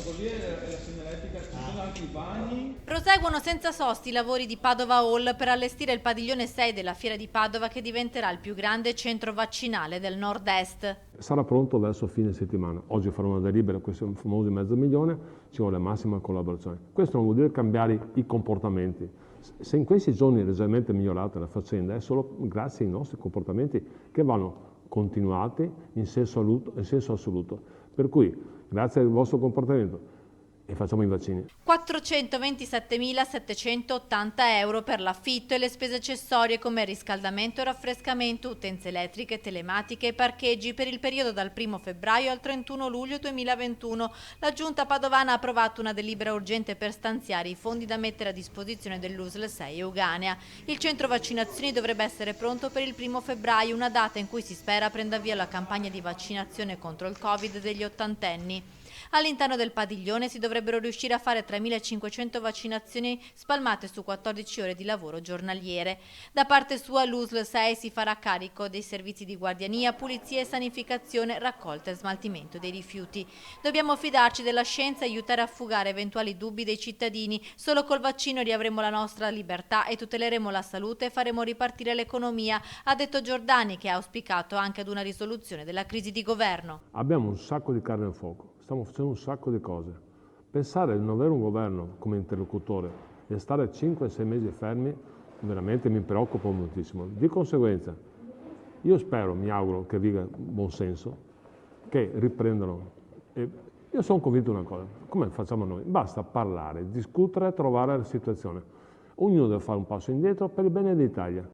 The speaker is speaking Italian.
la segnaletica, ci sono anche i bagni. Proseguono senza sosta i lavori di Padova Hall per allestire il padiglione 6 della Fiera di Padova, che diventerà il più grande centro vaccinale del nord-est. Sarà pronto verso fine settimana. Oggi farò una delibera, questi famosi $500.000, ci vuole la massima collaborazione. Questo non vuol dire cambiare i comportamenti. Se in questi giorni è leggermente migliorata la faccenda è solo grazie ai nostri comportamenti che vanno continuati in senso assoluto. Per cui, grazie al vostro comportamento, e facciamo i vaccini. 427.780 euro per l'affitto e le spese accessorie come riscaldamento e raffrescamento, utenze elettriche, telematiche e parcheggi per il periodo dal 1 febbraio al 31 luglio 2021. La Giunta padovana ha approvato una delibera urgente per stanziare i fondi da mettere a disposizione dell'USL 6 Euganea. Il centro vaccinazioni dovrebbe essere pronto per il 1 febbraio, una data in cui si spera prenda via la campagna di vaccinazione contro il Covid degli ottantenni. All'interno del padiglione si dovrebbero riuscire a fare 3.500 vaccinazioni spalmate su 14 ore di lavoro giornaliere. Da parte sua l'USL 6 si farà carico dei servizi di guardiania, pulizia e sanificazione, raccolta e smaltimento dei rifiuti. Dobbiamo fidarci della scienza e aiutare a fugare eventuali dubbi dei cittadini. Solo col vaccino riavremo la nostra libertà e tuteleremo la salute e faremo ripartire l'economia, ha detto Giordani, che ha auspicato anche ad una risoluzione della crisi di governo. Abbiamo un sacco di carne al fuoco. Stiamo facendo un sacco di cose. Pensare di non avere un governo come interlocutore e stare 5-6 mesi fermi veramente mi preoccupa moltissimo. Di conseguenza, io spero, mi auguro che viga buon senso, che riprendano. E io sono convinto di una cosa, come facciamo noi? Basta parlare, discutere, trovare la situazione. Ognuno deve fare un passo indietro per il bene d'Italia.